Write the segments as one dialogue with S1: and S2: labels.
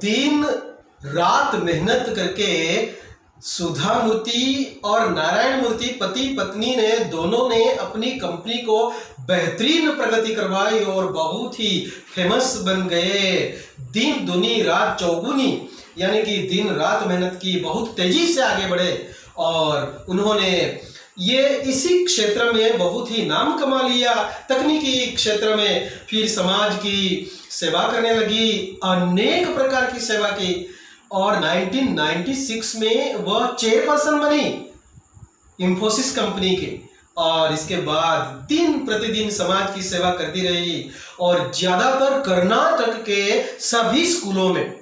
S1: दिन रात मेहनत करके सुधा मूर्ति और नारायण मूर्ति पति पत्नी ने दोनों ने अपनी कंपनी को बेहतरीन प्रगति करवाई और बहुत ही फेमस बन गए। दिन दुनी रात चौगुनी, यानी कि दिन रात मेहनत की, बहुत तेजी से आगे बढ़े और उन्होंने ये इसी क्षेत्र में बहुत ही नाम कमा लिया। तकनीकी क्षेत्र में फिर समाज की सेवा करने लगी, अनेक प्रकार की सेवा की और 1996 में वह चेयरपर्सन बनी इंफोसिस कंपनी के। और इसके बाद दिन प्रतिदिन समाज की सेवा करती रही और ज्यादातर कर्नाटक के सभी स्कूलों में,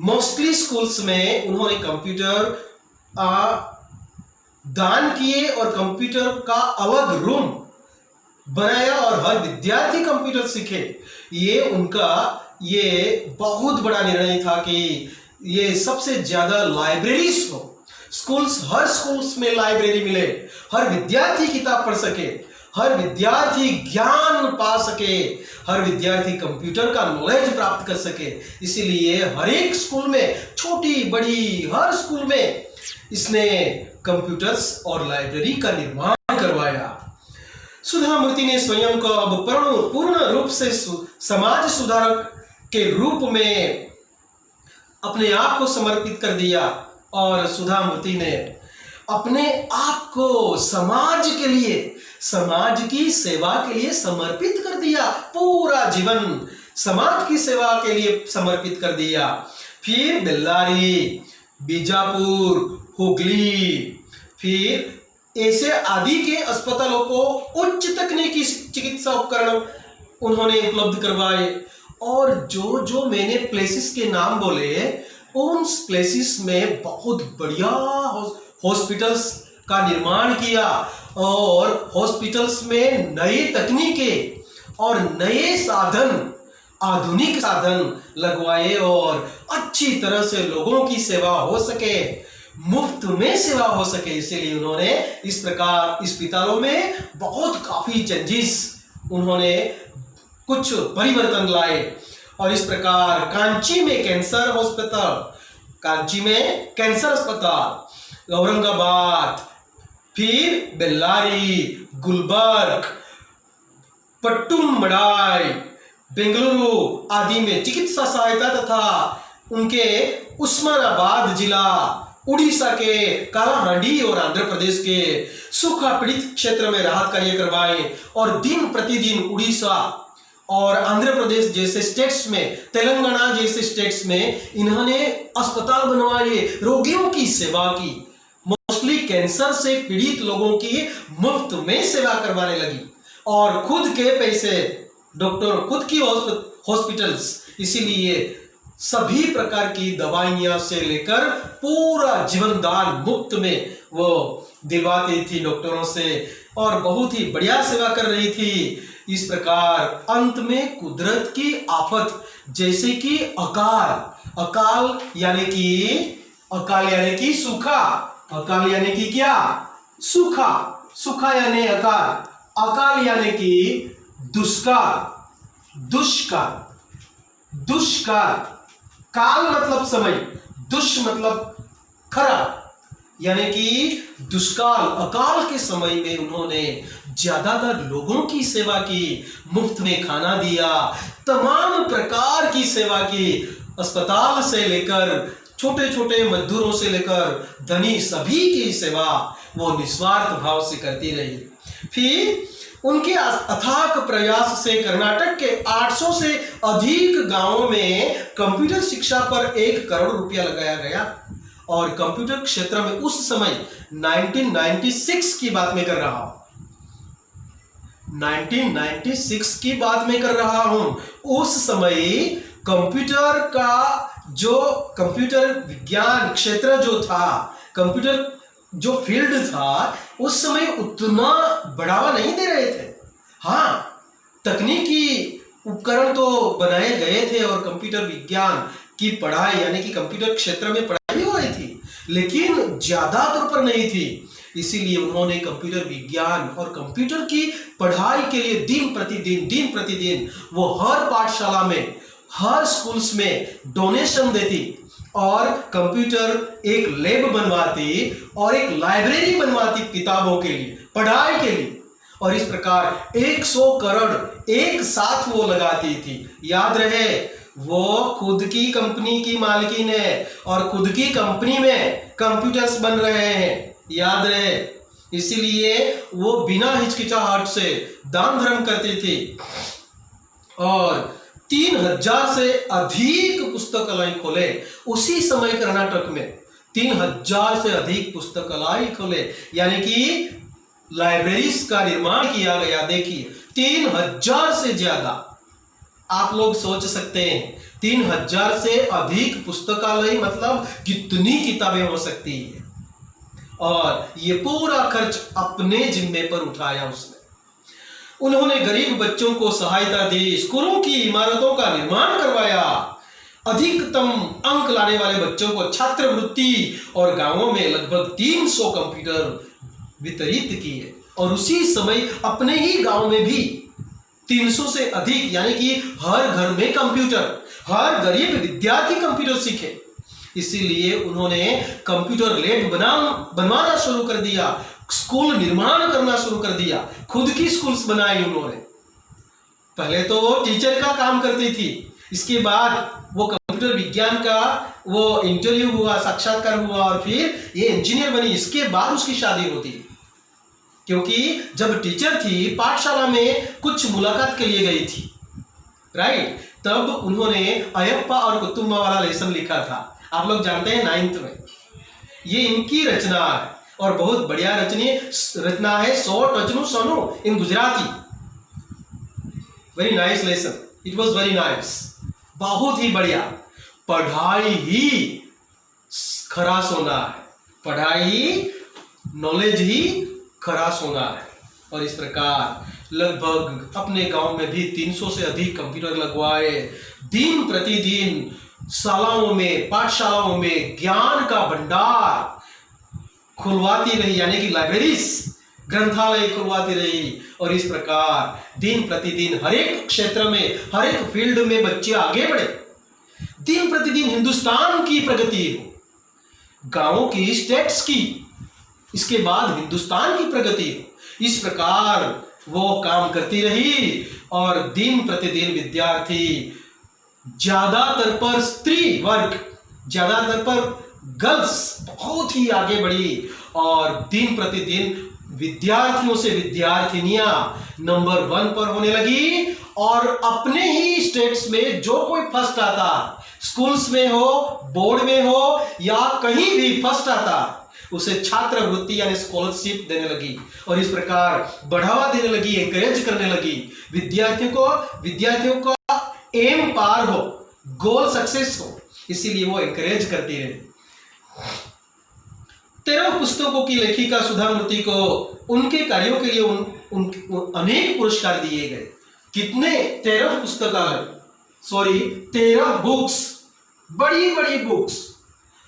S1: मोस्टली स्कूल्स में उन्होंने कंप्यूटर दान किए और कंप्यूटर का अलग रूम बनाया और हर विद्यार्थी कंप्यूटर सीखे। ये उनका बहुत बड़ा निर्णय था कि ये सबसे ज्यादा लाइब्रेरीज हो, हर स्कूल्स में लाइब्रेरी मिले, हर विद्यार्थी किताब पढ़ सके, हर विद्यार्थी ज्ञान पा सके, हर विद्यार्थी कंप्यूटर का नॉलेज प्राप्त कर सके। इसीलिए हर एक स्कूल में, छोटी बड़ी हर स्कूल में इसने कंप्यूटर्स और लाइब्रेरी का निर्माण करवाया। सुधा मूर्ति ने स्वयं को अब पूर्ण रूप से समाज सुधारक के रूप में अपने आप को समर्पित कर दिया और सुधा मूर्ति ने अपने आप को समाज के लिए, समाज की सेवा के लिए समर्पित कर दिया। पूरा जीवन समाज की सेवा के लिए समर्पित कर दिया। फिर बेल्लारी, बीजापुर, हुगली, फिर ऐसे आदि के अस्पतालों को उच्च तकनीकी चिकित्सा उपकरण उन्होंने उपलब्ध करवाए। और जो जो मैंने प्लेसेस के नाम बोले, उन प्लेसेस में बहुत बढ़िया हॉस्पिटल्स का निर्माण किया और हॉस्पिटल्स में नई तकनीकें और नए साधन, आधुनिक साधन लगवाए और अच्छी तरह से लोगों की सेवा हो सके, मुफ्त में सेवा हो सके। इसीलिए उन्होंने इस प्रकार अस्पतालों में काफी चेंजेस, उन्होंने कुछ परिवर्तन लाए। और इस प्रकार कांची में कैंसर हॉस्पिटल, कांची में कैंसर अस्पताल, औरंगाबाद, फिर बेल्लारी, गुलबर्ग, पट्टुमडाई, बेंगलुरु आदि में चिकित्सा सहायता तथा उनके उस्मानाबाद जिला, उड़ीसा के कालाहांडी और आंध्र प्रदेश के सूखा पीड़ित क्षेत्र में राहत कार्य करवाए। और दिन प्रतिदिन उड़ीसा और आंध्र प्रदेश जैसे स्टेट्स में, तेलंगाना जैसे स्टेट्स में इन्होंने अस्पताल बनवाए, रोगियों की सेवा की, मोस्टली कैंसर से पीड़ित लोगों की मुफ्त में सेवा करवाने लगी और खुद के पैसे, डॉक्टर खुद की हॉस्पिटल्स, इसीलिए सभी प्रकार की दवाइयां से लेकर पूरा जीवन दान मुफ्त में वो दिलवाती थी डॉक्टरों से और बहुत ही बढ़िया सेवा कर रही थी। इस प्रकार अंत में कुदरत की आफत जैसे कि अकाल यानी कि सूखा, अकाल यानी कि क्या, सूखा यानी अकाल यानी कि दुष्काल, काल मतलब समय, दुष् मतलब खराब, यानी कि दुष्काल, अकाल के समय में उन्होंने ज्यादातर लोगों की सेवा की, मुफ्त में खाना दिया, तमाम प्रकार की सेवा की, अस्पताल से लेकर छोटे छोटे मजदूरों से लेकर धनी सभी की सेवा वो निस्वार्थ भाव से करती रही। फिर उनके अथाक प्रयास से कर्नाटक के 800 से अधिक गांवों में कंप्यूटर शिक्षा पर 1 करोड़ रुपया लगाया गया। और कंप्यूटर क्षेत्र में उस समय 1996 की बात में कर रहा हूं, 1996 की बात में कर रहा हूं। उस समय कंप्यूटर का जो कंप्यूटर विज्ञान क्षेत्र जो था, कंप्यूटर जो फील्ड था, उस समय उतना बढ़ावा नहीं दे रहे थे। हाँ, तकनीकी उपकरण तो बनाए गए थे और कंप्यूटर विज्ञान की पढ़ाई यानी कि कंप्यूटर क्षेत्र में पढ़ाई हो रही थी, लेकिन ज्यादा तौर पर नहीं थी। इसीलिए उन्होंने कंप्यूटर विज्ञान और कंप्यूटर की पढ़ाई के लिए दिन प्रतिदिन वो हर पाठशाला में, हर स्कूल्स में डोनेशन देती और कंप्यूटर एक लैब बनवाती और एक लाइब्रेरी बनवाती किताबों के लिए, पढ़ाई के लिए। और इस प्रकार 100 करोड़ एक साथ वो लगाती थी। याद रहे, वो खुद की कंपनी की मालकिन है और खुद की कंपनी में कंप्यूटर्स बन रहे हैं, याद रहे। इसीलिए वो बिना हिचकिचाहट से दान धर्म करती थी और 3000 से अधिक पुस्तकालय खोले। उसी समय कर्नाटक में 3000 से अधिक पुस्तकालय खोले, यानी कि लाइब्रेरीज का निर्माण किया गया। देखिए 3000 से ज्यादा, आप लोग सोच सकते हैं 3000 से अधिक पुस्तकालय मतलब कितनी किताबें हो सकती है। और ये पूरा खर्च अपने जिम्मे पर उठाया उसने। उन्होंने गरीब बच्चों को सहायता दी, स्कूलों की इमारतों का निर्माण करवाया, अधिकतम अंक लाने वाले बच्चों को छात्रवृत्ति और गांवों में लगभग 300 कंप्यूटर वितरित किए। और उसी समय अपने ही गांव में भी 300 से अधिक, यानी कि हर घर में कंप्यूटर, हर गरीब विद्यार्थी कंप्यूटर सीखे। इसीलिए उन्होंने कंप्यूटर लैब बनवाना शुरू कर दिया, स्कूल निर्माण करना शुरू कर दिया, खुद की स्कूल्स बनाई उन्होंने। पहले तो वो टीचर का काम करती थी, इसके बाद वो कंप्यूटर विज्ञान का वो इंटरव्यू हुआ, साक्षात्कार हुआ और फिर ये इंजीनियर बनी। इसके बाद उसकी शादी होती है, क्योंकि जब टीचर थी पाठशाला में कुछ मुलाकात के लिए गई थी, राइट, तब उन्होंने अयप्पा और कुतुम्बा वाला लेसन लिखा था। आप लोग जानते हैं 9th में, ये इनकी रचना है और बहुत बढ़िया रचना है। 100 टचनु सोनू in Gujarati, very nice lesson, it was very nice, बहुत ही बढ़िया। पढ़ाई ही खरा सोना है, पढ़ाई नॉलेज ही खरा सोना है। और इस प्रकार लगभग अपने गांव में भी 300 से अधिक कंप्यूटर लगवाए। दिन प्रतिदिन शालाओं में, पाठशालाओं में ज्ञान का भंडार खुलवाती रही, यानी कि लाइब्रेरीज, ग्रंथालय खुलवाती रही। और इस प्रकार दिन प्रतिदिन हर एक क्षेत्र में, हर एक फील्ड में बच्चे आगे बढ़े। दिन प्रतिदिन हिंदुस्तान की प्रगति हो, गांवों की, स्टेट्स की, इसके बाद हिंदुस्तान की प्रगति हो। इस प्रकार वो काम करती रही और दिन प्रतिदिन विद्यार्थी, ज्यादातर पर स्त्री वर्ग, ज्यादातर पर गर्ल्स बहुत ही आगे बढ़ी और दिन प्रतिदिन विद्यार्थियों से विद्यार्थिनियां नंबर 1 पर होने लगी। और अपने ही स्टेट्स में जो कोई फर्स्ट आता, स्कूल्स में हो, बोर्ड में हो या कहीं भी फर्स्ट आता, उसे छात्रवृत्ति यानी स्कॉलरशिप देने लगी और इस प्रकार बढ़ावा देने लगी, एंकरेज करने लगी। विद्यार्थियों का एम पार हो, गोल सक्सेस हो, इसीलिए वो एंकरेज करती रही। 13 पुस्तकों की लेखिका सुधा मूर्ति को उनके कार्यों के लिए अनेक पुरस्कार दिए गए। कितने? 13 पुस्तकालय, 13 बुक्स, बड़ी बड़ी बुक्स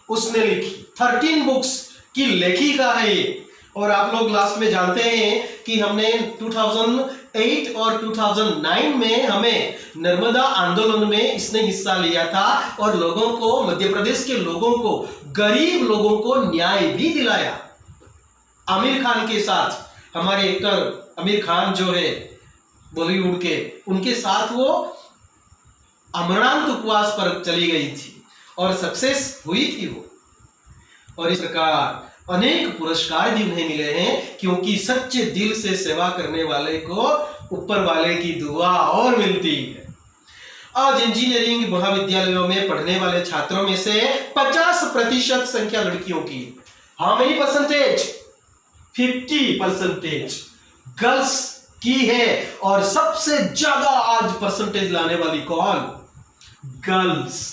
S1: उसने लिखी। 13 बुक्स की लेखिका है ये। और आप लोग लास्ट में जानते हैं कि हमने 2008 और 2009 में हमें नर्मदा आंदोलन में इसने हिस्सा लिया था और लोगों को, मध्य प्रदेश के लोगों को, गरीब लोगों को न्याय भी दिलाया। आमिर खान के साथ, हमारे एक्टर आमिर खान जो है बॉलीवुड के, उनके साथ वो अमरनाथ उपवास पर चली गई थी और सक्सेस हुई थी वो। और इस प्रकार अनेक पुरस्कार भी उन्हें मिले हैं, क्योंकि सच्चे दिल से सेवा करने वाले को ऊपर वाले की दुआ और मिलती है। आज इंजीनियरिंग महाविद्यालयों में पढ़ने वाले छात्रों में से 50% संख्या लड़कियों की। How many percentage? 50% गर्ल्स की है। और सबसे ज्यादा आज परसेंटेज लाने वाली कौन? गर्ल्स।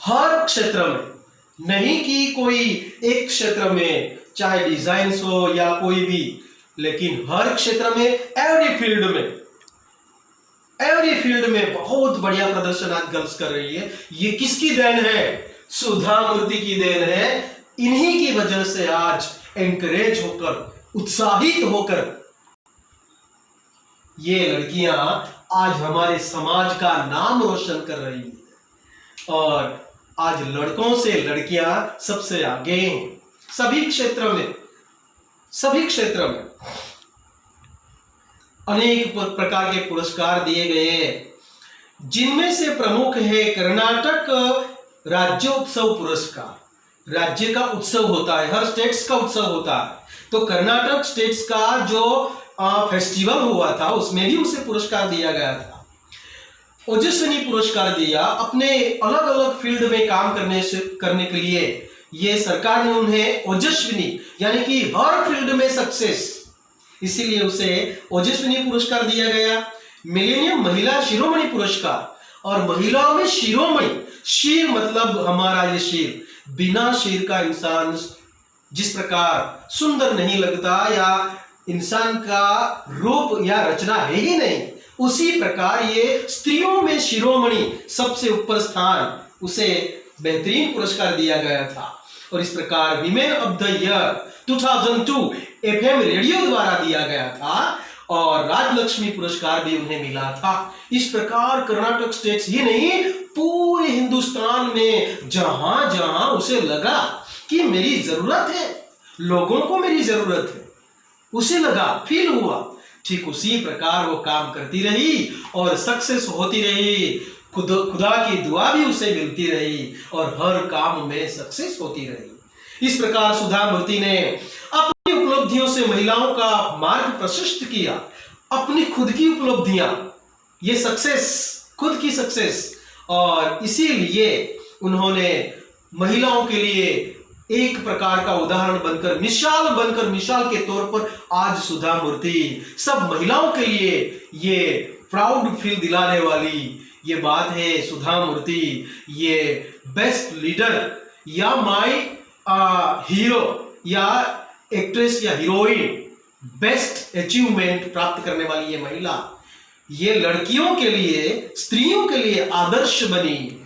S1: हर क्षेत्र में, नहीं कि कोई एक क्षेत्र में, चाहे डिजाइन हो या कोई भी, लेकिन हर क्षेत्र में, एवरी फील्ड में बहुत बढ़िया प्रदर्शन आज गर्ल्स कर रही है। ये किसकी देन है? सुधा मूर्ति की देन है। इन्हीं की वजह से आज एनकरेज होकर, उत्साहित होकर ये लड़कियां आज हमारे समाज का नाम रोशन कर रही है और आज लड़कों से लड़कियां सबसे आगे हैं। सभी क्षेत्र में अनेक प्रकार के पुरस्कार दिए गए हैं, जिनमें से प्रमुख है कर्नाटक राज्योत्सव पुरस्कार। राज्य का उत्सव होता है, हर स्टेट्स का उत्सव होता है, तो कर्नाटक स्टेट्स का जो फेस्टिवल हुआ था उसमें भी उसे पुरस्कार दिया गया था। ओजस्विनी पुरस्कार दिया अपने अलग अलग फील्ड में काम करने के लिए। ये सरकार ने उन्हें ओजस्विनी यानी कि हर फील्ड में सक्सेस, इसीलिए उसे ओजस्विनी पुरस्कार दिया गया। मिलेनियम महिला शिरोमणि पुरस्कार, और महिलाओं में शिरोमणि, शीर मतलब हमारा ये शीर, बिना शीर का इंसान जिस प्रकार सुंदर नहीं लगता या इंसान का रूप या रचना है ही नहीं, उसी प्रकार ये स्त्रियों में शिरोमणि सबसे ऊपर स्थान, उसे बेहतरीन पुरस्कार दिया गया था। और इस प्रकार women of the year 2002 FM radio द्वारा दिया गया था और राजलक्ष्मी पुरस्कार भी उन्हें मिला था। इस प्रकार कर्नाटक स्टेट्स ही नहीं, पूरे हिंदुस्तान में जहां जहां उसे लगा कि मेरी जरूरत है, लोगों को मेरी जरूरत है, उसे लगा, फील हुआ, ठीक उसी प्रकार वो काम करती रही और सक्सेस होती रही। खुदा की दुआ भी उसे मिलती रही और हर काम में सक्सेस होती रही। इस प्रकार सुधा मूर्ति ने अपनी उपलब्धियों से महिलाओं का मार्ग प्रशस्त किया। अपनी खुद की उपलब्धियां, ये सक्सेस, खुद की सक्सेस, और इसीलिए उन्होंने महिलाओं के लिए एक प्रकार का उदाहरण बनकर, मिसाल के तौर पर आज सुधा मूर्ति सब महिलाओं के लिए ये प्राउड फील दिलाने वाली ये बात है। सुधा मूर्ति ये बेस्ट लीडर या माय हीरो या एक्ट्रेस या हीरोइन, बेस्ट अचीवमेंट प्राप्त करने वाली ये महिला, ये लड़कियों के लिए, स्त्रियों के लिए आदर्श बनी।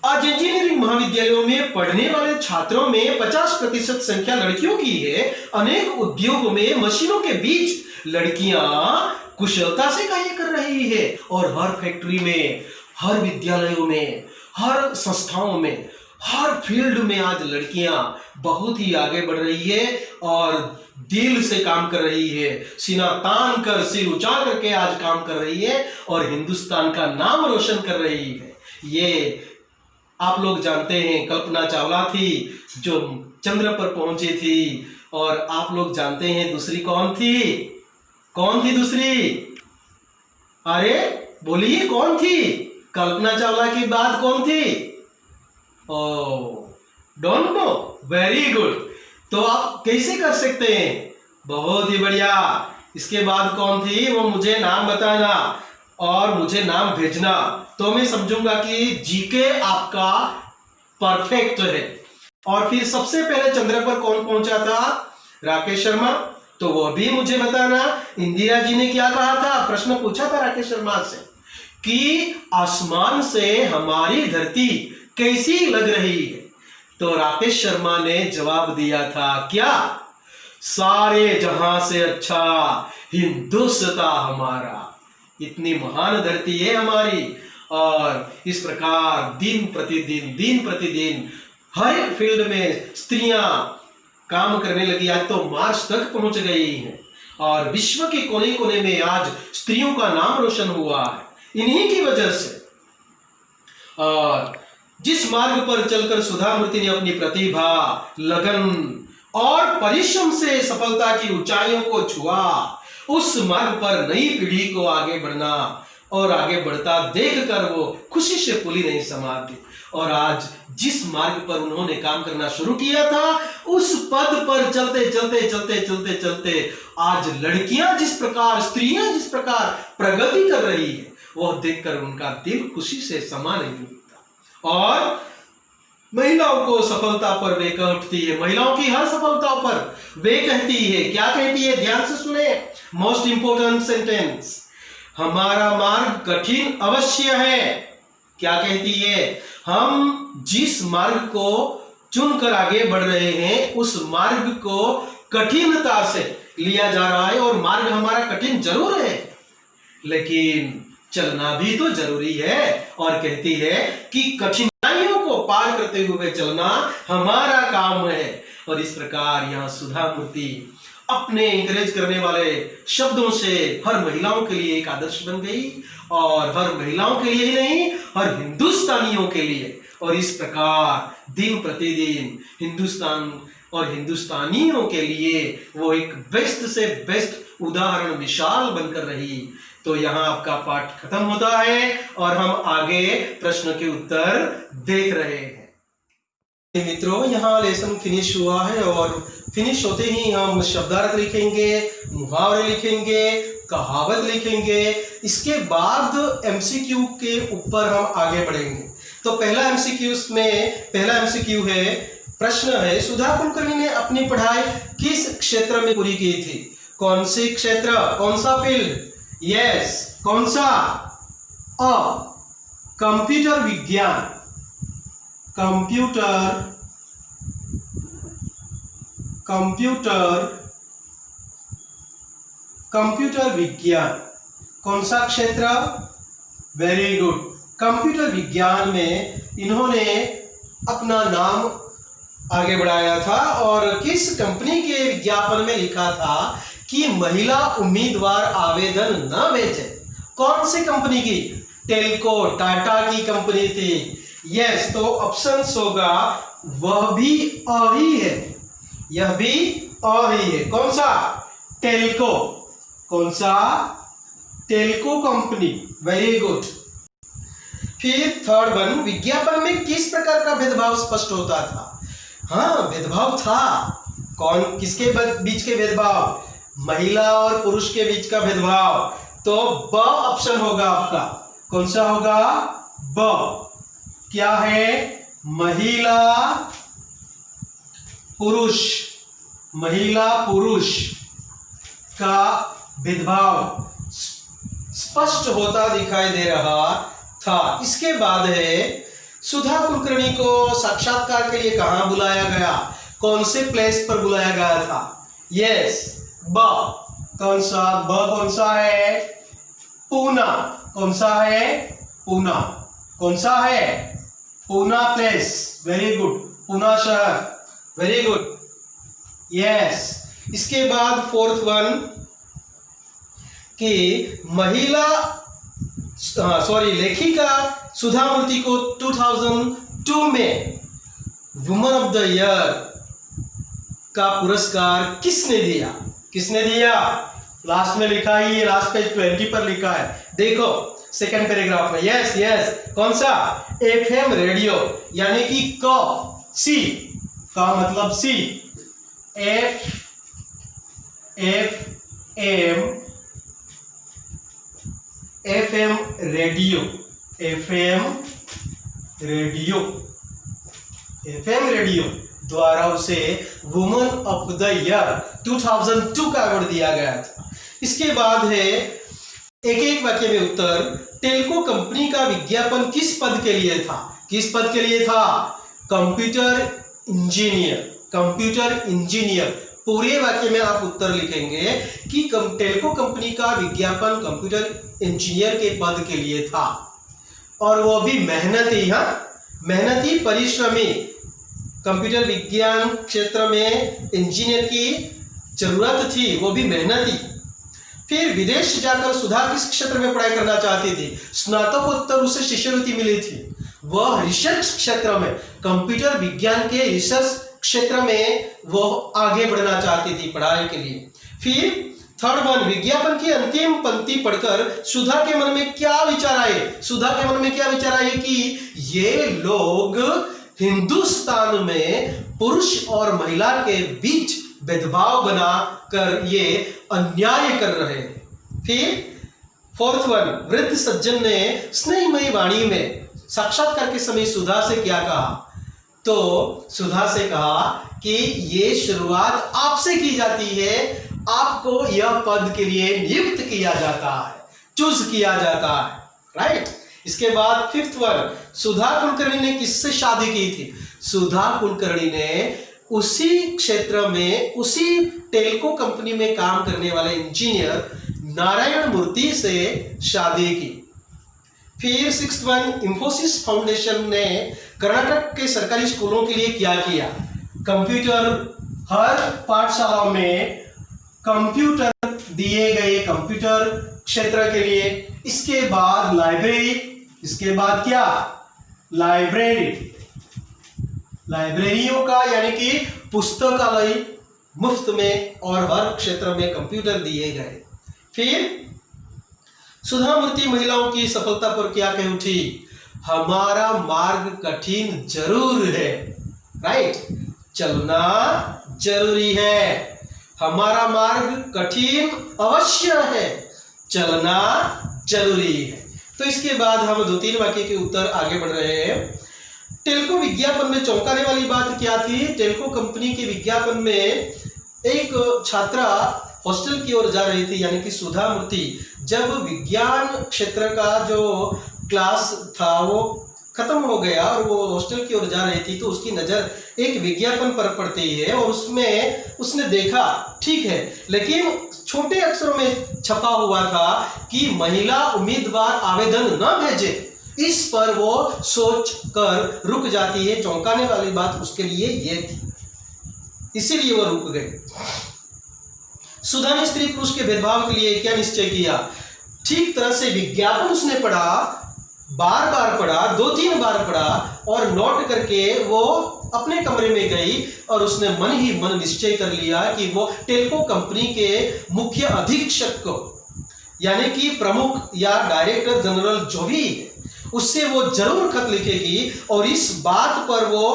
S1: आज इंजीनियरिंग महाविद्यालयों में पढ़ने वाले छात्रों में 50% संख्या लड़कियों की है। अनेक उद्योगों में मशीनों के बीच लड़कियां कुशलता से कार्य कर रही है और हर फैक्ट्री में, हर विद्यालयों में, हर संस्थाओं में, हर फील्ड में आज लड़कियां बहुत ही आगे बढ़ रही है और दिल से काम कर रही है, सीना तान कर, सिर ऊंचा करके आज काम कर रही है और हिंदुस्तान का नाम रोशन कर रही है। ये आप लोग जानते हैं, कल्पना चावला थी जो चंद्र पर पहुंची थी, और आप लोग जानते हैं दूसरी कौन थी? कौन थी दूसरी? अरे बोलिए, कौन थी? कल्पना चावला की बाद कौन थी? ओह, डोंट नो, वेरी गुड। तो आप कैसे कर सकते हैं? बहुत ही बढ़िया। इसके बाद कौन थी वो मुझे नाम बताना और मुझे नाम भेजना, तो मैं समझूंगा कि जीके आपका परफेक्ट है। और फिर सबसे पहले चंद्र पर कौन पहुंचा था? राकेश शर्मा, तो वो भी मुझे बताना। इंदिरा जी ने क्या कहा था? प्रश्न पूछा था राकेश शर्मा से कि आसमान से हमारी धरती कैसी लग रही है, तो राकेश शर्मा ने जवाब दिया था क्या? सारे जहां से अच्छा हिंदुस्तान हमारा। इतनी महान धरती है हमारी। और इस प्रकार दिन प्रतिदिन हर एक फील्ड में स्त्रियां काम करने लगी। आज तो मार्स तक पहुंच गई हैं और विश्व के कोने कोने में आज स्त्रियों का नाम रोशन हुआ है इन्हीं की वजह से। और जिस मार्ग पर चलकर सुधा मूर्ति ने अपनी प्रतिभा, लगन और परिश्रम से सफलता की ऊंचाइयों को छुआ, उस मार्ग पर नई पीढ़ी को आगे बढ़ना और आगे बढ़ता देखकर वो खुशी से फूली नहीं समाती। और आज जिस मार्ग पर उन्होंने काम करना शुरू किया था, उस पद पर चलते आज लड़कियां जिस प्रकार, स्त्रियां जिस प्रकार प्रगति कर रही है, वह देखकर उनका दिल खुशी से समा नहीं होता। और महिलाओं को सफलता पर वे कहती है, महिलाओं की हर सफलता पर वे कहती है, क्या कहती है? ध्यान से सुने, मोस्ट इंपोर्टेंट सेंटेंस, हमारा मार्ग कठिन अवश्य है। क्या कहती है? हम जिस मार्ग को चुनकर आगे बढ़ रहे हैं, उस मार्ग को कठिनता से लिया जा रहा है और मार्ग हमारा कठिन जरूर है, लेकिन चलना भी तो जरूरी है। और कहती है कि कठिनाइयों को पार करते हुए चलना हमारा काम है। और इस प्रकार यहाँ सुधा मूर्ति अपने इंकरेज करने वाले शब्दों से हर महिलाओं के लिए एक आदर्श बन गई, और हर महिलाओं के लिए ही नहीं, हर हिंदुस्तानियों के लिए। और इस प्रकार दिन प्रतिदिन हिंदुस्तान और हिंदुस्तानियों के लिए वो एक बेस्ट से बेस्ट उदाहरण मिसाल बनकर रही। तो यहाँ आपका पाठ खत्म होता है और हम आगे प्रश्न के उत्तर देख रहे हैं। मित्रों, यहाँ लेसन फिनिश हुआ है और फिनिश होते ही हम शब्दार्थ लिखेंगे, मुहावरे लिखेंगे, कहावत लिखेंगे। इसके बाद एमसीक्यू के ऊपर हम आगे बढ़ेंगे। तो पहला एमसीक्यू है, प्रश्न है, सुधा कुलकर्णी ने अपनी पढ़ाई किस क्षेत्र में पूरी की थी? कौन सी क्षेत्र, कौन सा फील्ड? यस, कौन सा? कंप्यूटर विज्ञान। कंप्यूटर विज्ञान। कौन सा क्षेत्र? Very good. कंप्यूटर विज्ञान में इन्होंने अपना नाम आगे बढ़ाया था और किस कंपनी के विज्ञापन में लिखा था कि महिला उम्मीदवार आवेदन न भेजें? कौन सी कंपनी की? टेल्को, टाटा की कंपनी थी। यस, तो ऑप्शन होगा वह भी अ ही है, यह भी अ ही है। कौन सा? टेल्को। कौन सा? टेल्को कंपनी। Very good. फिर थर्ड वन, विज्ञापन में किस प्रकार का भेदभाव स्पष्ट होता था? हाँ, भेदभाव था। कौन, किसके बीच के भेदभाव? महिला और पुरुष के बीच का भेदभाव। तो ब ऑप्शन होगा आपका। कौन सा होगा? ब। क्या है? महिला पुरुष का भेदभाव स्पष्ट होता दिखाई दे रहा था। इसके बाद है, सुधा कुलकर्णी को साक्षात्कार के लिए कहां बुलाया गया? कौन से प्लेस पर बुलाया गया था? यस, ब। कौन सा? ब कौन सा है? पूना। कौन सा है? पूना। कौन सा है? Poona place. Very good. Poona शहर। Very good. यस। इसके बाद फोर्थ वन कि लेखिका सुधा मूर्ति को 2002 में वुमन ऑफ द ईयर का पुरस्कार किसने दिया? किसने दिया? लास्ट में लिखा ही है, लास्ट पेज 20 पर लिखा है, देखो सेकंड पैराग्राफ में। यस यस, कौन सा? एफएम रेडियो, यानी कि सी का मतलब सी, एफएम रेडियो द्वारा उसे वुमन ऑफ द ईयर 2002 का अवार्ड दिया गया था। इसके बाद है एक एक वाक्य में उत्तर। टेल्को कंपनी का विज्ञापन किस पद के लिए था? किस पद के लिए था? Computer engineer. पूरे वाक्य में आप उत्तर लिखेंगे कि टेल्को कंपनी का विज्ञापन कंप्यूटर इंजीनियर के पद के लिए था, और वो भी मेहनती परिश्रमी। कंप्यूटर विज्ञान क्षेत्र में इंजीनियर की जरूरत थी, वो भी मेहनती। फिर विदेश जाकर सुधा किस क्षेत्र में पढ़ाई करना चाहती थी? स्नातकोत्तर उसे शिष्यवृत्ति मिली थी, वह रिसर्च क्षेत्र में, कंप्यूटर विज्ञान के रिसर्च क्षेत्र में वो आगे बढ़ना चाहती थी पढ़ाई के लिए। फिर थर्ड वन, विज्ञापन की अंतिम पंक्ति पढ़कर सुधा के मन में क्या विचार आए? सुधा के मन में क्या विचार आए कि ये लोग हिंदुस्तान में पुरुष और महिला के बीच भेदभाव बनाकर ये अन्याय कर रहे हैं। फिर फोर्थ वन, वृद्ध सज्जन ने स्नेहमयी वाणी में साक्षात्कार के समय सुधा से क्या कहा? तो सुधा से कहा कि ये शुरुआत आपसे की जाती है, आपको यह पद के लिए नियुक्त किया जाता है, चूज किया जाता है, राइट। इसके बाद फिफ्थ वन, सुधा कुलकर्णी ने किससे शादी की थी? सुधा कुलकर्णी ने उसी क्षेत्र में, उसी टेल्को कंपनी में काम करने वाले इंजीनियर नारायण मूर्ति से शादी की। फिर 6th वन, इंफोसिस फाउंडेशन ने कर्नाटक के सरकारी स्कूलों के लिए क्या किया? कंप्यूटर, हर पाठशाला में कंप्यूटर दिए गए, कंप्यूटर क्षेत्र के लिए। इसके बाद लाइब्रेरी, इसके बाद क्या? लाइब्रेरियों का यानी कि पुस्तकालय मुफ्त में और हर क्षेत्र में कंप्यूटर दिए गए। फिर सुधा मूर्ति महिलाओं की सफलता पर क्या कह उठी? हमारा मार्ग कठिन जरूर है, राइट, चलना जरूरी है। हमारा मार्ग कठिन अवश्य है, चलना जरूरी है। तो इसके बाद हम 2-3 वाक्य के उत्तर आगे बढ़ रहे हैं। टेल्को विज्ञापन में चौंकाने वाली बात क्या थी? टेल्को कंपनी के विज्ञापन में एक छात्रा हॉस्टल की ओर जा रही थी, यानी कि सुधा मूर्ति। जब विज्ञान क्षेत्र का जो क्लास था वो खत्म हो गया और वो हॉस्टल की ओर जा रही थी, तो उसकी नजर एक विज्ञापन पर पड़ती है और उसमें उसने देखा, ठीक है, लेकिन छोटे अक्षरों में छपा हुआ था कि महिला उम्मीदवार आवेदन न भेजे। इस पर वो सोच कर रुक जाती है। चौंकाने वाली बात उसके लिए ये थी, इसीलिए वो रुक गई। सुधा ने स्त्री पुरुष के भेदभाव के लिए क्या निश्चय किया? ठीक तरह से विज्ञापन उसने पढ़ा, बार बार पढ़ा, 2-3 बार पढ़ा और नोट करके वो अपने कमरे में गई और उसने मन ही मन निश्चय कर लिया कि वो टेल्को कंपनी के मुख्य अधीक्षक को, यानी कि प्रमुख या डायरेक्टर जनरल जो भी है, उससे वो जरूर खत लिखेगी। और इस बात पर वो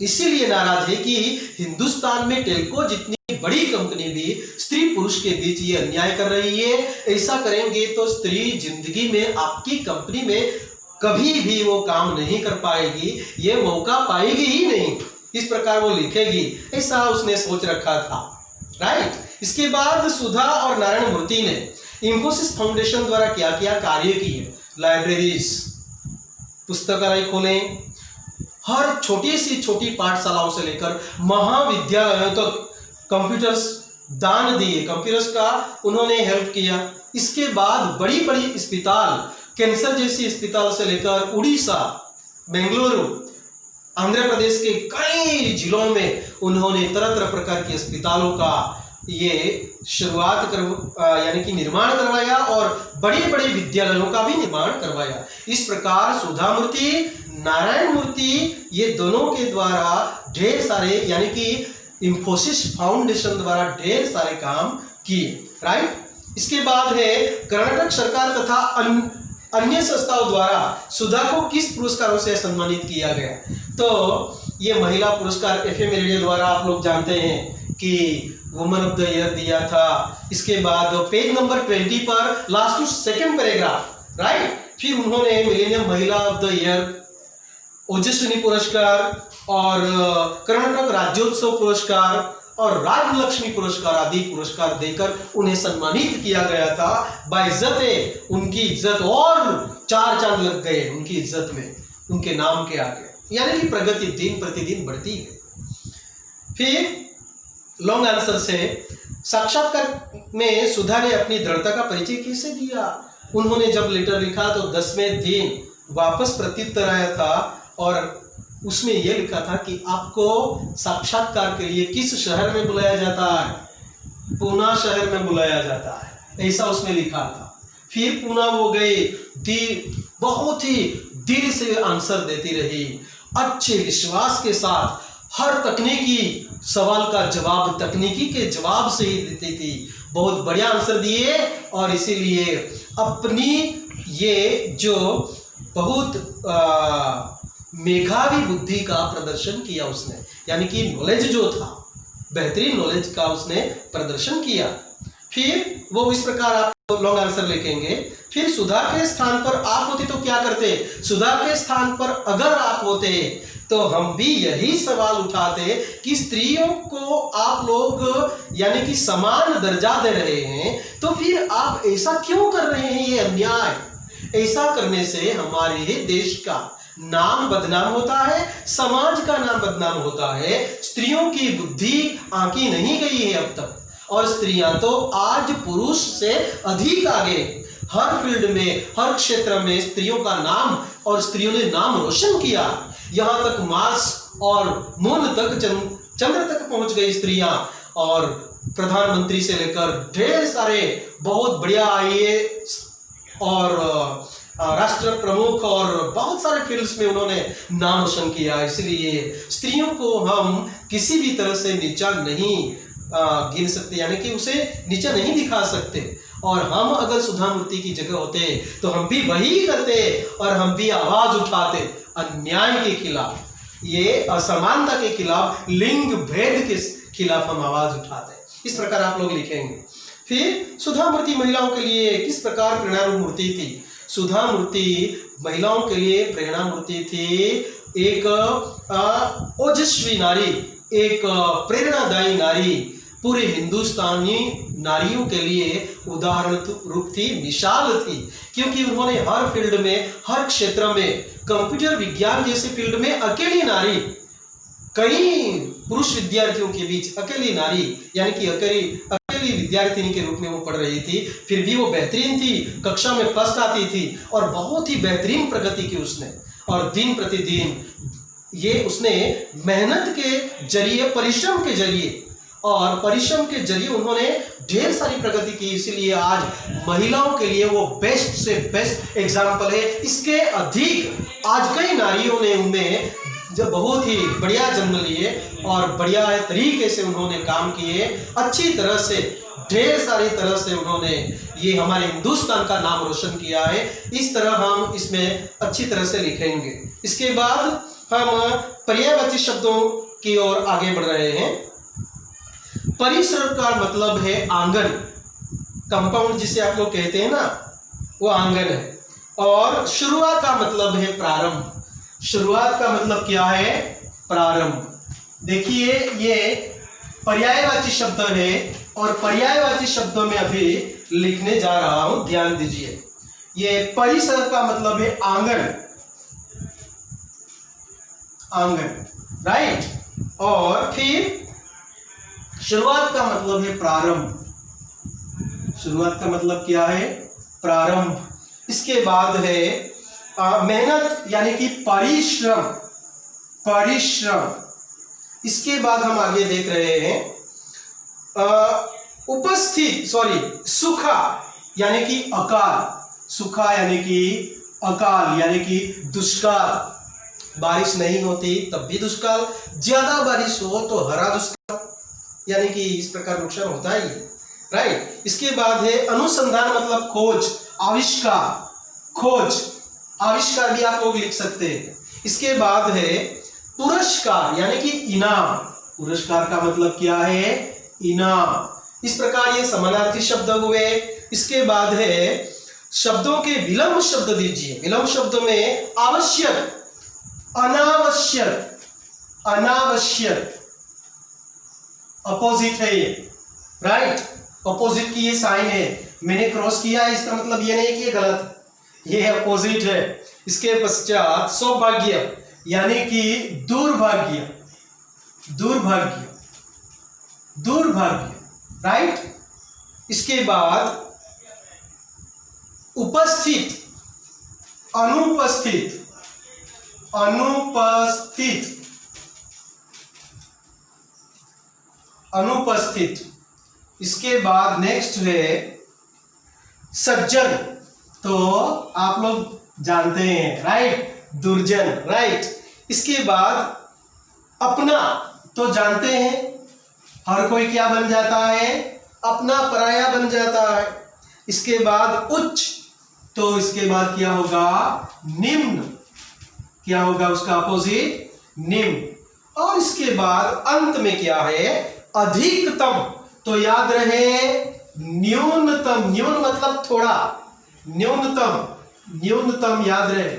S1: इसीलिए नाराज है कि हिंदुस्तान में टेल्को जितनी बड़ी कंपनी भी स्त्री पुरुष के बीच ये अन्याय कर रही है। ऐसा करेंगे तो स्त्री जिंदगी में आपकी कंपनी में कभी भी वो काम नहीं कर पाएगी, ये मौका पाएगी ही नहीं। इस प्रकार वो लिखेगी, ऐसा उसने सोच रखा था, राइट। इसके बाद सुधा और नारायण मूर्ति ने इंफोसिस फाउंडेशन द्वारा क्या क्या कार्य किए? लाइब्रेरीज, पुस्तकालय खोलें, हर छोटी सी छोटी पाठशालाओं से लेकर महाविद्यालयों तक कंप्यूटर्स दान दिए, कंप्यूटर्स का उन्होंने हेल्प किया। इसके बाद बड़ी बड़ी अस्पताल, कैंसर जैसी अस्पताल से लेकर उड़ीसा, बेंगलुरु, आंध्र प्रदेश के कई जिलों में उन्होंने तरह तरह प्रकार की अस्पतालों का ये शुरुआत यानी कि निर्माण करवाया और बड़े बड़े विद्यालयों का भी निर्माण करवाया। इस प्रकार सुधा मूर्ति, नारायण मूर्ति, ये दोनों के द्वारा ढेर सारे, यानी कि इंफोसिस फाउंडेशन द्वारा ढेर सारे काम किए, राइट। इसके बाद है कर्नाटक सरकार तथा अन्य संस्थाओं द्वारा सुधा को किस पुरस्कारों से सम्मानित किया गया? तो ये महिला पुरस्कार एफएम रेडियो द्वारा आप लोग जानते हैं कि वुमन ऑफ द ईयर दिया था। इसके बाद पेज नंबर 20 पर last to second paragraph, right, फिर उन्होंने मिलेनियम महिला ऑफ द ईयर, ओजस्विनी पुरस्कार और कर्नाटक राज्योत्सव पुरस्कार और राजलक्ष्मी पुरस्कार आदि पुरस्कार देकर उन्हें सम्मानित किया गया था। बाइज्जत उनकी इज्जत और 4 चांद लग गए उनकी इज्जत में, उनके नाम के आगे, यानी कि प्रगति दिन प्रतिदिन बढ़ती है। फिर लॉन्ग आंसर से साक्षात्कार में सुधा ने अपनी दृढ़ता का परिचय कैसे दिया? उन्होंने जब लेटर लिखा तो 10वें दिन वापस प्रत्युत्तर आया था और उसमें यह लिखा था कि आपको साक्षात्कार के लिए किस शहर में बुलाया जाता है? पूना शहर में बुलाया जाता है, ऐसा उसमें लिखा था। फिर पूना वो गए, बहुत ही दिल से आंसर देती रही, अच्छे विश्वास के साथ हर तकनीकी सवाल का जवाब तकनीकी के जवाब से ही देती थी। बहुत बढ़िया आंसर दिए और इसीलिए अपनी ये जो बहुत मेधावी बुद्धि का प्रदर्शन किया उसने, यानी कि नॉलेज जो था, बेहतरीन नॉलेज का उसने प्रदर्शन किया। फिर वो इस प्रकार आप लॉन्ग आंसर लिखेंगे। फिर सुधा के स्थान पर आप होते तो क्या करते? सुधा के स्थान पर अगर आप होते तो हम भी यही सवाल उठाते कि स्त्रियों को आप लोग यानी कि समान दर्जा दे रहे हैं, तो फिर आप ऐसा क्यों कर रहे हैं? ये अन्याय, ऐसा करने से हमारे देश का नाम बदनाम होता है, समाज का नाम बदनाम होता है। स्त्रियों की बुद्धि आंकी नहीं गई है अब तक, और स्त्रियां तो आज पुरुष से अधिक आगे, हर फील्ड में, हर क्षेत्र में स्त्रियों का नाम, और स्त्रियों ने नाम रोशन किया। यहाँ तक मार्स और मून तक, चंद्र तक पहुंच गई स्त्रियां, और प्रधानमंत्री से लेकर ढेर सारे बहुत बढ़िया आईएएस और राष्ट्र प्रमुख और बहुत सारे फील्ड्स में उन्होंने नाम रोशन किया। इसलिए स्त्रियों को हम किसी भी तरह से नीचा नहीं गिन सकते, यानी कि उसे नीचा नहीं दिखा सकते। और हम अगर सुधा मूर्ति की जगह होते तो हम भी वही करते, और हम भी आवाज उठाते अन्याय के खिलाफ, ये असमानता के खिलाफ, लिंग भेद के खिलाफ हम आवाज उठाते। इस प्रकार आप लोग लिखेंगे। फिर सुधा मूर्ति महिलाओं के लिए किस प्रकार प्रेरणा रूप मूर्ति थी? सुधा मूर्ति महिलाओं के लिए प्रेरणा मूर्ति थी, एक ओजस्वी नारी, एक प्रेरणादायी नारी, पूरे हिंदुस्तानी नारियों के लिए उदाहरण रूप थी, मिसाल थी, क्योंकि उन्होंने हर फील्ड में, हर क्षेत्र में, कंप्यूटर विज्ञान जैसे फील्ड में अकेली नारी, कई पुरुष विद्यार्थियों के बीच अकेली नारी, यानी कि अकेली विद्यार्थिनी के रूप में वो पढ़ रही थी, फिर भी वो बेहतरीन थी, कक्षा में फर्स्ट आती थी, और बहुत ही बेहतरीन प्रगति की उसने। और दिन प्रतिदिन ये उसने मेहनत के जरिए, परिश्रम के जरिए, और परिश्रम के जरिए उन्होंने ढेर सारी प्रगति की। इसीलिए आज महिलाओं के लिए वो बेस्ट से बेस्ट एग्जाम्पल है। इसके अधिक आज कई नारियों ने उनमें जब बहुत ही बढ़िया जन्म लिए और बढ़िया तरीके से उन्होंने काम किए, अच्छी तरह से, ढेर सारी तरह से उन्होंने ये हमारे हिंदुस्तान का नाम रोशन किया है। इस तरह हम इसमें अच्छी तरह से लिखेंगे। इसके बाद हम पर्यायवाची शब्दों की ओर आगे बढ़ रहे हैं। परिसर का मतलब है आंगन, कंपाउंड जिसे आप लोग कहते हैं ना, वो आंगन है। और शुरुआत का मतलब है प्रारंभ। शुरुआत का मतलब क्या है? प्रारंभ। देखिए ये पर्यायवाची शब्द है, और पर्यायवाची शब्दों में अभी लिखने जा रहा हूं, ध्यान दीजिए। ये परिसर का मतलब है आंगन, आंगन, राइट। और फिर शुरुआत का मतलब है प्रारंभ। शुरुआत का मतलब क्या है? प्रारंभ। इसके बाद है मेहनत, यानी कि परिश्रम, परिश्रम। इसके बाद हम आगे देख रहे हैं सूखा, यानी कि अकाल। सूखा यानी कि अकाल, यानी कि दुष्काल। बारिश नहीं होती तब भी दुष्काल, ज्यादा बारिश हो तो हरा दुष्काल, यानी कि इस प्रकार नुकसान होता ही है, राइट। इसके बाद है अनुसंधान, मतलब खोज, आविष्कार, खोज, आविष्कार भी आप लोग लिख सकते हैं। इसके बाद है पुरस्कार, यानी कि इनाम। पुरस्कार का मतलब क्या है? इनाम। इस प्रकार ये समानार्थी शब्द हुए। इसके बाद है शब्दों के विलंब शब्द दीजिए। विलंब शब्द में आवश्यक, अनावश्यक, अनावश्यक, अपोजिट है ये, राइट। अपोजिट की ये साइन है, मैंने क्रॉस किया, इसका मतलब ये नहीं कि ये गलत, ये अपोजिट है। इसके पश्चात सौभाग्य, यानी कि दुर्भाग्य, दुर्भाग्य, दुर्भाग्य, राइट। इसके बाद उपस्थित, अनुपस्थित, अनुपस्थित, अनुपस्थित। इसके बाद नेक्स्ट है सज्जन, तो आप लोग जानते हैं, राइट, दुर्जन, राइट। इसके बाद अपना, तो जानते हैं हर कोई क्या बन जाता है? अपना, पराया बन जाता है। इसके बाद उच्च, तो इसके बाद क्या होगा? निम्न। क्या होगा उसका अपोजिट? निम्न। और इसके बाद अंत में क्या है? अधिकतम, तो याद रहे न्यूनतम। न्यून मतलब थोड़ा, न्यूनतम, न्यूनतम याद रहे।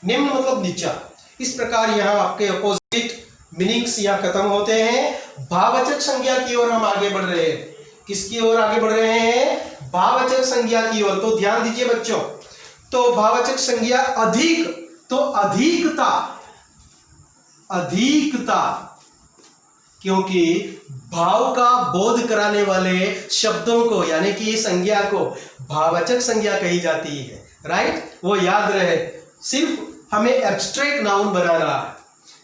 S1: निम्न मतलब नीचा। इस प्रकार यहां आपके अपोजिट मीनिंग्स यहां खत्म होते हैं। भाववाचक संज्ञा की ओर हम आगे बढ़ रहे हैं। किसकी ओर आगे बढ़ रहे हैं? भाववाचक संज्ञा की ओर। तो ध्यान दीजिए बच्चों, तो भाववाचक संज्ञा अधिक, तो अधिकता, अधिकता, क्योंकि भाव का बोध कराने वाले शब्दों को यानी कि संज्ञा को भाववाचक संज्ञा कही जाती है, राइट। वो याद रहे, सिर्फ हमें एब्स्ट्रैक्ट नाउन बनाना है।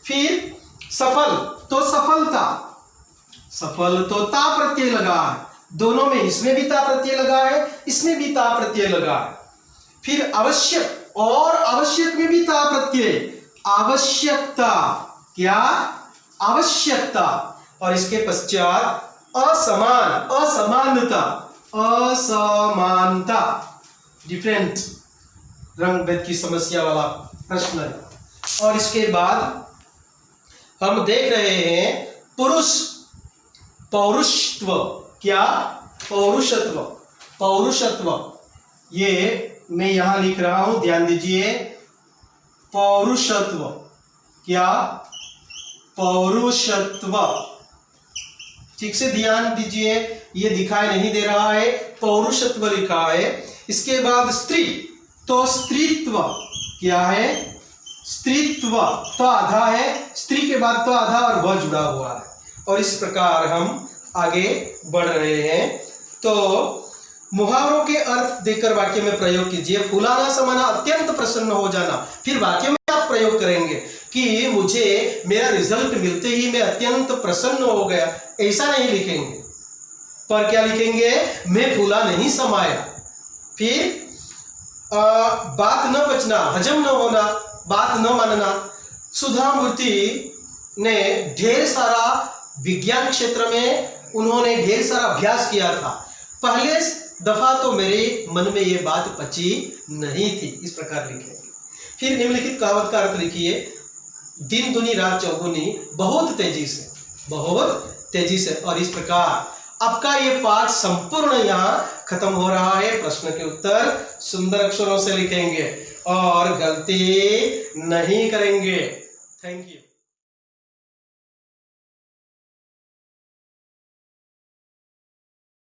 S1: फिर सफल, तो सफलता, सफल तो ता प्रत्यय लगा है, दोनों में, इसमें भी ता प्रत्यय लगा है, इसमें भी ता प्रत्यय लगा है। फिर आवश्यक, और आवश्यक में भी ता प्रत्यय, आवश्यकता, क्या, आवश्यकता। और इसके पश्चात असमान, असमानता, असमानता, डिफरेंट, रंग भेद की समस्या वाला प्रश्न है। और इसके बाद हम देख रहे हैं पुरुष, पौरुषत्व, क्या, पौरुषत्व, पौरुषत्व, ये मैं यहां लिख रहा हूं, ध्यान दीजिए, पौरुषत्व, क्या, पौरुषत्व, ठीक से ध्यान दीजिए, ये दिखाई नहीं दे रहा है, पौरुषत्व लिखा है। इसके बाद स्त्री, तो स्त्रीत्व, क्या है, स्त्रीत्व, तो आधा है, स्त्री के बाद तो आधा और वह जुड़ा हुआ है। और इस प्रकार हम आगे बढ़ रहे हैं। तो मुहावरों के अर्थ देकर वाक्य में प्रयोग कीजिए। फुलाना समाना, अत्यंत प्रसन्न हो जाना। फिर वाक्य में आप प्रयोग करेंगे कि मुझे मेरा रिजल्ट मिलते ही मैं अत्यंत प्रसन्न हो गया, ऐसा नहीं लिखेंगे, पर क्या लिखेंगे, मैं फूला नहीं समाया। फिर बात न पचना, हजम न होना, बात न मानना। सुधा मूर्ति ने ढेर सारा विज्ञान क्षेत्र में उन्होंने ढेर सारा अभ्यास किया था, पहले दफा तो मेरे मन में ये बात पची नहीं थी, इस प्रकार लिखेंगे। फिर निम्नलिखित कहावत का अर्थ लिखिए, दिन दुनी रात चौगुनी, बहुत तेजी से, बहुत तेजी से। और इस प्रकार आपका ये पाठ संपूर्ण यहाँ खत्म हो रहा है। प्रश्न के उत्तर सुंदर अक्षरों से लिखेंगे और गलती नहीं करेंगे। Thank you.